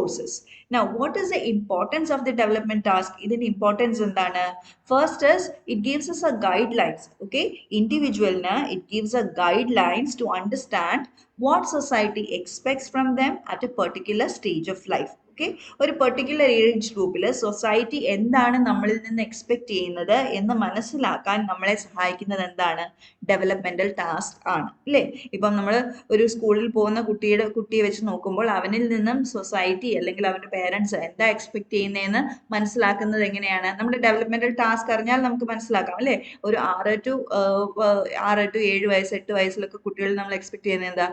courses. Now, what is the importance of the development task? ഇതിന്റെ importance എന്താണ്? First is it gives us a guidelines. Okay, individual it gives a guidelines to understand what society expects from them at a particular stage of life. Okay, ഒരു particular age ഗ്രൂപ്പിൽ society എന്താണ് നമ്മളിൽ നിന്ന് expect ചെയ്യുന്നത് എന്ന് മനസ്സിലാക്കാൻ നമ്മളെ സഹായിക്കുന്നത് എന്താണ്? ഡെവലപ്മെന്റൽ ടാസ്ക് ആണ് അല്ലേ? ഇപ്പം നമ്മൾ ഒരു സ്കൂളിൽ പോകുന്ന കുട്ടിയെ വെച്ച് നോക്കുമ്പോൾ അവനിൽ നിന്നും സൊസൈറ്റി അല്ലെങ്കിൽ അവന്റെ പേരൻസ് എന്താ എക്സ്പെക്ട് ചെയ്യുന്നതെന്ന് മനസ്സിലാക്കുന്നത് എങ്ങനെയാണ്? നമ്മുടെ ഡെവലപ്മെന്റൽ ടാസ്ക് അറിഞ്ഞാൽ നമുക്ക് മനസ്സിലാക്കാം അല്ലേ? ഒരു 6 to 7 വയസ്സ് 8 വയസ്സിലൊക്കെ കുട്ടികൾ നമ്മൾ എക്സ്പെക്ട് ചെയ്യുന്നത് എന്താ?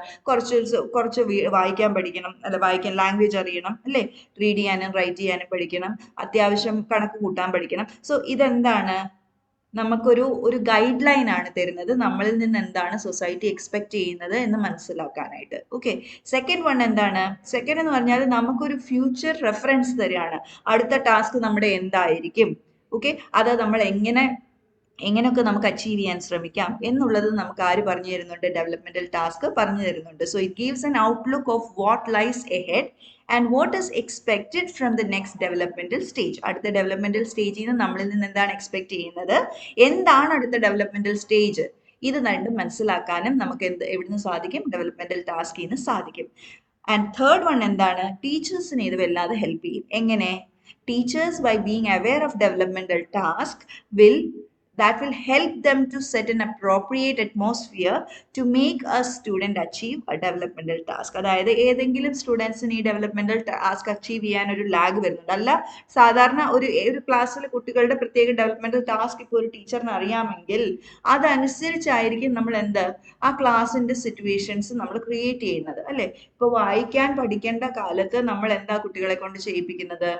കുറച്ച് വായിക്കാൻ പഠിക്കണം, അല്ല വായിക്കാൻ ലാംഗ്വേജ് അറിയണം അല്ലേ? റീഡ് ചെയ്യാനും റൈറ്റ് ചെയ്യാനും പഠിക്കണം, അത്യാവശ്യം കണക്ക് കൂട്ടാൻ പഠിക്കണം. സോ ഇതെന്താണ്? നമുക്കൊരു ഗൈഡ് ലൈൻ ആണ് തരുന്നത്, നമ്മളിൽ നിന്ന് എന്താണ് സൊസൈറ്റി എക്സ്പെക്ട് ചെയ്യുന്നത് എന്ന് മനസ്സിലാക്കാനായിട്ട്. ഓക്കെ, സെക്കൻഡ് വൺ എന്താണ്? സെക്കൻഡ് എന്ന് പറഞ്ഞാൽ നമുക്കൊരു ഫ്യൂച്ചർ റെഫറൻസ് തരികയാണ്. അടുത്ത ടാസ്ക് നമ്മുടെ എന്തായിരിക്കും, ഓക്കെ, അത് നമ്മൾ എങ്ങനെയൊക്കെ നമുക്ക് അച്ചീവ് ചെയ്യാൻ ശ്രമിക്കാം എന്നുള്ളത് നമുക്ക് ആര് പറഞ്ഞു തരുന്നുണ്ട്? ഡെവലപ്മെന്റൽ ടാസ്ക് പറഞ്ഞു തരുന്നുണ്ട്. So it gives an outlook of what lies ahead and what is expected from the next developmental stage. അടുത്ത ഡെവലപ്മെന്റൽ സ്റ്റേജിൽ നിന്ന് നമ്മളിൽ നിന്ന് എന്താണ് എക്സ്പെക്ട് ചെയ്യുന്നത്, എന്താണ് അടുത്ത ഡെവലപ്മെന്റൽ സ്റ്റേജ്, ഇത് രണ്ടും മനസ്സിലാക്കാനും നമുക്ക് എവിടുന്ന് സാധിക്കും? ഡെവലപ്മെന്റൽ ടാസ്കിൽ നിന്ന് സാധിക്കും. ആൻഡ് തേർഡ് വൺ എന്താണ്? ടീച്ചേഴ്സിനെ ഇത് വല്ലാതെ ഹെൽപ്പ് ചെയ്യും. എങ്ങനെ? Teachers by being aware of developmental task that will help them to set an appropriate atmosphere to make a student achieve a developmental task. അതായത് ഏതെങ്കിലും സ്റ്റുഡൻസിന് ഈ ഡെവലപ്മെന്റൽ ടാസ്ക് അച്ചീവ് ചെയ്യാൻ ഒരു ലാഗ് വരുന്നുണ്ട്. അല്ല, സാധാരണ ഒരു ക്ലാസ്സിലെ കുട്ടികളുടെ പ്രത്യേക ഡെവലപ്മെന്റൽ ടാസ്ക് ഇപ്പോൾ ഒരു ടീച്ചറിന് അറിയാമെങ്കിൽ അതനുസരിച്ചായിരിക്കും നമ്മൾ ആ ക്ലാസ്സിന്റെ സിറ്റുവേഷൻസ് നമ്മൾ ക്രിയേറ്റ് ചെയ്യുന്നത് അല്ലെ? ഇപ്പൊ വായിക്കാൻ പഠിക്കേണ്ട കാലത്ത് നമ്മൾ എന്താ കുട്ടികളെ കൊണ്ട് ചെയ്യിപ്പിക്കുന്നത്?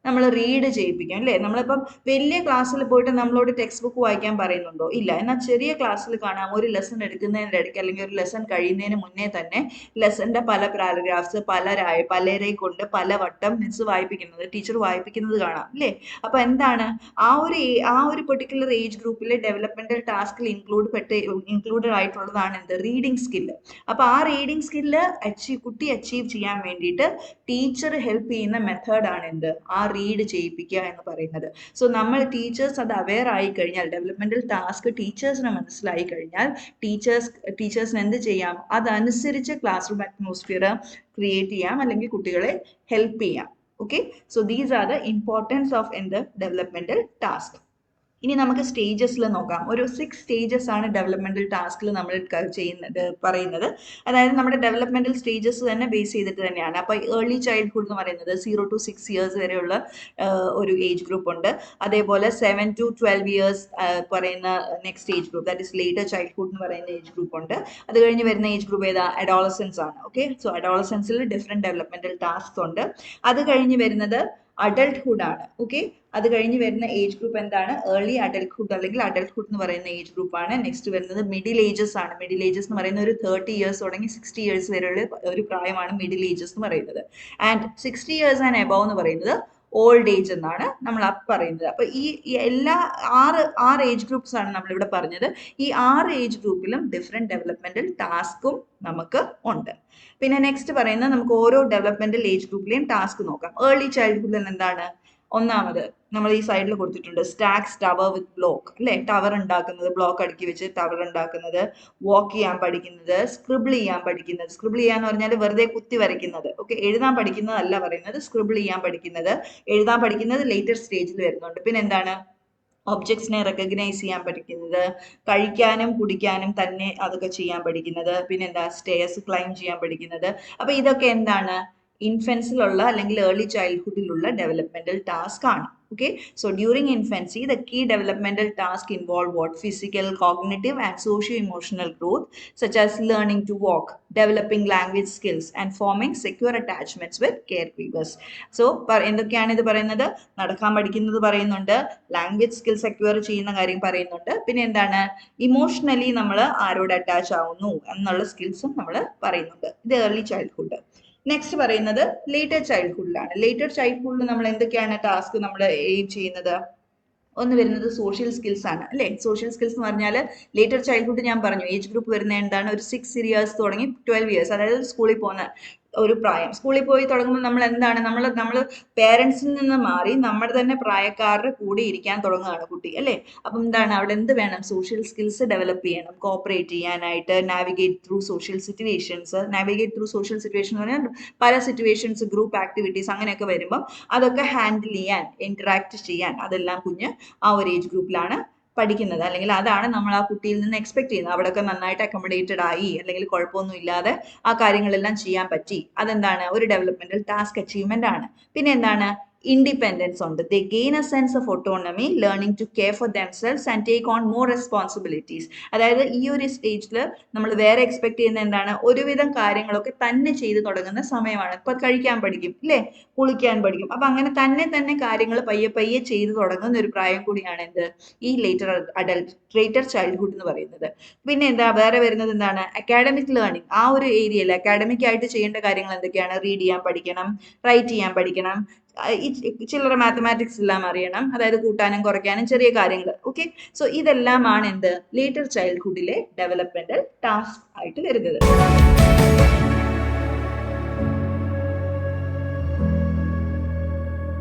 നമ്മൾ റീഡ് ചെയ്യിപ്പിക്കും അല്ലേ? നമ്മളിപ്പം വലിയ ക്ലാസ്സിൽ പോയിട്ട് നമ്മളോട് ടെക്സ്റ്റ് ബുക്ക് വായിക്കാൻ പറയുന്നുണ്ടോ? ഇല്ല. എന്നാൽ ചെറിയ ക്ലാസ്സിൽ കാണാം, ഒരു ലെസൺ എടുക്കുന്നതിൻ്റെ ഇടയ്ക്ക് അല്ലെങ്കിൽ ഒരു ലെസൺ കഴിയുന്നതിന് മുന്നേ തന്നെ ലെസന്റെ പല പാരഗ്രാഫ്സ് പലരെ കൊണ്ട് പലവട്ടം മിസ് വായിപ്പിക്കുന്നത്, ടീച്ചർ വായിപ്പിക്കുന്നത് കാണാം അല്ലേ? അപ്പൊ എന്താണ് ആ ഒരു പെർട്ടിക്കുലർ ഏജ് ഗ്രൂപ്പിലെ ഡെവലപ്മെന്റൽ ടാസ്കിൽ ഇൻക്ലൂഡഡ് ആയിട്ടുള്ളതാണ് റീഡിങ് സ്കില്ല്. അപ്പൊ ആ റീഡിങ് സ്കില്ല് കുട്ടി അച്ചീവ് ചെയ്യാൻ വേണ്ടിയിട്ട് ടീച്ചർ ഹെൽപ്പ് ചെയ്യുന്ന മെത്തേഡാണ് ആ റീഡ് ചെയ്യിപ്പിക്കുക എന്ന് പറയുന്നത്. സോ നമ്മൾ ടീച്ചേഴ്സ് അത് അവെയർ ആയി കഴിഞ്ഞാൽ, ഡെവലപ്മെന്റൽ ടാസ്ക് ടീച്ചേഴ്സിന് മനസ്സിലായി കഴിഞ്ഞാൽ ടീച്ചേഴ്സിന് എന്ത് ചെയ്യാം? അതനുസരിച്ച് ക്ലാസ് റൂം അറ്റ്മോസ്ഫിയർ ക്രിയേറ്റ് ചെയ്യാം, അല്ലെങ്കിൽ കുട്ടികളെ ഹെൽപ്പ് ചെയ്യാം. Okay, so these are the importance of developmental task. ഇനി നമുക്ക് സ്റ്റേജസിൽ നോക്കാം. ഒരു 6 സ്റ്റേജസ് ആണ് ഡെവലപ്മെന്റൽ ടാസ്കിൽ നമ്മൾ പറയുന്നത്. അതായത് നമ്മുടെ ഡെവലപ്മെന്റൽ സ്റ്റേജസ് തന്നെ ബേസ് ചെയ്തിട്ട് തന്നെയാണ്. അപ്പൊ ഏർലി ചൈൽഡ്ഹുഡ് എന്ന് പറയുന്നത് 0 to 6 years വരെയുള്ള ഒരു ഏജ് ഗ്രൂപ്പ് ഉണ്ട്. അതേപോലെ 7 to 12 years പറയുന്ന next age group, that is later childhood എന്ന് പറയുന്ന ഏജ് ഗ്രൂപ്പ് ഉണ്ട്. അത് കഴിഞ്ഞ് വരുന്ന ഏജ് ഗ്രൂപ്പ് ഏതാ? അഡോളസൻസ് ആണ്. ഓക്കെ, സോ അഡോളസൻസിൽ ഡിഫറെന്റ് ഡെവലപ്മെന്റൽ ടാസ്ക് ഉണ്ട്. അത് കഴിഞ്ഞ് വരുന്നത് അഡൾട്ട്ഹുഡ് ആണ്. ഓക്കെ, അത് കഴിഞ്ഞ് വരുന്ന ഏജ് ഗ്രൂപ്പ് എന്താണ്? ഏർലി അഡൾട്ട്ഹുഡ് അല്ലെങ്കിൽ അഡൾട്ട്ഹുഡ് എന്ന് പറയുന്ന ഏജ് ഗ്രൂപ്പ് ആണ്. നെക്സ്റ്റ് വരുന്നത് മിഡിൽ ഏജസ് ആണ്. മിഡിൽ ഏജസ് എന്ന് പറയുന്ന ഒരു 30 years തുടങ്ങി 60 years വരെയുള്ള ഒരു പ്രായമാണ് മിഡിൽ ഏജസ് എന്ന് പറയുന്നത്. ആൻഡ് 60 years ആൻഡ് എബവ് എന്ന് പറയുന്നത് ഓൾഡ് ഏജ് എന്നാണ് നമ്മൾ പറയുന്നത്. അപ്പൊ ഈ എല്ലാ ആറ് ഏജ് ഗ്രൂപ്പ്സ് ആണ് നമ്മളിവിടെ പറഞ്ഞത്. ഈ 6 ഏജ് ഗ്രൂപ്പിലും ഡിഫറെന്റ് ഡെവലപ്മെന്റൽ ടാസ്കും നമുക്ക് ഉണ്ട്. പിന്നെ നെക്സ്റ്റ് പറയുന്നത് നമുക്ക് ഓരോ ഡെവലപ്മെന്റൽ ഏജ് ഗ്രൂപ്പിലെയും ടാസ്ക് നോക്കാം. ഏർലി ചൈൽഡ്ഹുഡിൽ എന്താണ്? ഒന്നാമത് നമ്മൾ ഈ സൈഡിൽ കൊടുത്തിട്ടുണ്ട് സ്റ്റാക്സ് ടവർ വിത്ത് ബ്ലോക്ക് അല്ലെ? ടവർ ഉണ്ടാക്കുന്നത്, ബ്ലോക്ക് അടുക്കി വെച്ച് ടവർ ഉണ്ടാക്കുന്നത്, വാക്ക് ചെയ്യാൻ പഠിക്കുന്നത്, സ്ക്രിബിൾ ചെയ്യാൻ പഠിക്കുന്നത്. സ്ക്രിബിൾ ചെയ്യാന്ന് പറഞ്ഞാൽ വെറുതെ കുത്തി വരയ്ക്കുന്നത്. ഓക്കെ, എഴുതാൻ പഠിക്കുന്നതല്ല പറയുന്നത്. സ്ക്രിബിൾ ചെയ്യാൻ പഠിക്കുന്നത്, എഴുതാൻ പഠിക്കുന്നത് ലേറ്റർ സ്റ്റേജിൽ വരുന്നുണ്ട്. പിന്നെ എന്താണ്? ഒബ്ജക്ട്സിനെ റെക്കഗ്നൈസ് ചെയ്യാൻ പഠിക്കുന്നത്, കഴിക്കാനും കുടിക്കാനും തന്നെ അതൊക്കെ ചെയ്യാൻ പഠിക്കുന്നത്, പിന്നെന്താ? സ്റ്റെയർസ് ക്ലൈം ചെയ്യാൻ പഠിക്കുന്നത്. അപ്പൊ ഇതൊക്കെ എന്താണ്? ഇൻഫൻസിലുള്ള അല്ലെങ്കിൽ ഏർലി ചൈൽഡ്ഹുഡിലുള്ള ഡെവലപ്മെന്റൽ ടാസ്ക് ആണ്. Okay, so during infancy the key developmental tasks involve what? Physical, cognitive and socio-emotional growth such as learning to walk, developing language skills and forming secure attachments with caregivers. So എന്തൊക്കെയാണ് ഇത് പറയുന്നത്? നടക്കാൻ പഠിക്കുന്നത് പറയുന്നുണ്ട്, language skill secure ചെയ്യുന്ന കാര്യം പറയുന്നുണ്ട്, പിന്നെ എന്താണ്? ഇമോഷണലി നമ്മൾ ആരോട് അറ്റാച്ച് ആവുന്നു എന്നുള്ള സ്കിൽസും നമ്മൾ പറയുന്നുണ്ട്. ഇത് ഏർലി ചൈൽഡ്ഹുഡ്. നെക്സ്റ്റ് പറയുന്നത് ലേറ്റർ ചൈൽഡ്ഹുഡിലാണ്. ലേറ്റർ ചൈൽഡ്ഹുഡിൽ നമ്മൾ എന്തൊക്കെയാണ് ടാസ്ക് നമ്മൾ എയിം ചെയ്യുന്നത്? ഒന്ന് വരുന്നത് സോഷ്യൽ സ്കിൽസ് ആണ് അല്ലെ? സോഷ്യൽ സ്കിൽസ് എന്ന് പറഞ്ഞാൽ ലേറ്റർ ചൈൽഡ്ഹുഡ് ഞാൻ പറഞ്ഞു ഏജ് ഗ്രൂപ്പ് വരുന്ന എന്താണ്? ഒരു 6 years തുടങ്ങി 12 years, അതായത് സ്കൂളിൽ പോകുന്ന ഒരു പ്രായം. സ്കൂളിൽ പോയി തുടങ്ങുമ്പോൾ നമ്മൾ എന്താണ് നമ്മൾ പേരൻസിൽ നിന്ന് മാറി നമ്മുടെ തന്നെ പ്രായക്കാരുടെ കൂടെ ഇരിക്കാൻ തുടങ്ങുകയാണ് കുട്ടി അല്ലേ. അപ്പം എന്താണ് അവിടെ എന്ത് വേണം, സോഷ്യൽ സ്കിൽസ് ഡെവലപ്പ് ചെയ്യണം, കോപ്പറേറ്റ് ചെയ്യാനായിട്ട്, navigate through social situations. Navigate through social situation എന്ന് പറഞ്ഞാൽ പല സിറ്റുവേഷൻസ്, ഗ്രൂപ്പ് ആക്ടിവിറ്റീസ് അങ്ങനെയൊക്കെ വരുമ്പം അതൊക്കെ ഹാൻഡിൽ ചെയ്യാൻ, ഇന്ററാക്ട് ചെയ്യാൻ, അതെല്ലാം കുഞ്ഞ് ആ ഒരു ഏജ് ഗ്രൂപ്പിലാണ് പഠിക്കുന്നത്. അല്ലെങ്കിൽ അതാണ് നമ്മൾ ആ കുട്ടിയിൽ നിന്ന് എക്സ്പെക്ട് ചെയ്യുന്നത്. അവിടെയൊക്കെ നന്നായിട്ട് അക്കോമഡേറ്റഡ് ആയി, അല്ലെങ്കിൽ കുഴപ്പമൊന്നും ഇല്ലാതെ ആ കാര്യങ്ങളെല്ലാം ചെയ്യാൻ പറ്റി, അതെന്താണ് ഒരു ഡെവലപ്മെന്റൽ ടാസ്ക് അച്ചീവ്മെന്റ് ആണ്. പിന്നെ എന്താണ്, ഇൻഡിപെൻഡൻസ് ഉണ്ട്. They gain a sense of autonomy, learning to care for themselves and take on more responsibilities. അതായത് ഈ ഒരു സ്റ്റേജിൽ നമ്മൾ വേറെ എക്സ്പെക്ട് ചെയ്യുന്ന എന്താണ്, ഒരുവിധം കാര്യങ്ങളൊക്കെ തന്നെ ചെയ്തു തുടങ്ങുന്ന സമയമാണ്. ഇപ്പൊ കഴിക്കാൻ പഠിക്കും ഇല്ലേ, കുളിക്കാൻ പഠിക്കും. അപ്പൊ അങ്ങനെ തന്നെ കാര്യങ്ങൾ പയ്യെ പയ്യെ ചെയ്തു തുടങ്ങുന്ന ഒരു പ്രായം കൂടിയാണ് എന്ത്, ഈ ലേറ്റർ ചൈൽഡ്ഹുഡ് എന്ന് പറയുന്നത്. പിന്നെ എന്താ വേറെ വരുന്നത്, എന്താണ് അക്കാഡമിക് ലേണിംഗ്. ആ ഒരു ഏരിയയിൽ അക്കാഡമിക് ആയിട്ട് ചെയ്യേണ്ട കാര്യങ്ങൾ എന്തൊക്കെയാണ്, റീഡ് ചെയ്യാൻ പഠിക്കണം, റൈറ്റ് ചെയ്യാൻ പഠിക്കണം, ചില്ലറ മാത്തമാറ്റിക്സ് എല്ലാം അറിയണം, അതായത് കൂട്ടാനും കുറയ്ക്കാനും ചെറിയ കാര്യങ്ങൾ. ഓക്കെ, സോ ഇതെല്ലാമാണ് എന്ത് ലേറ്റർ ചൈൽഡ്ഹുഡിലെ ഡെവലപ്മെന്റൽ ടാസ്ക് ആയിട്ട് വരുന്നത്.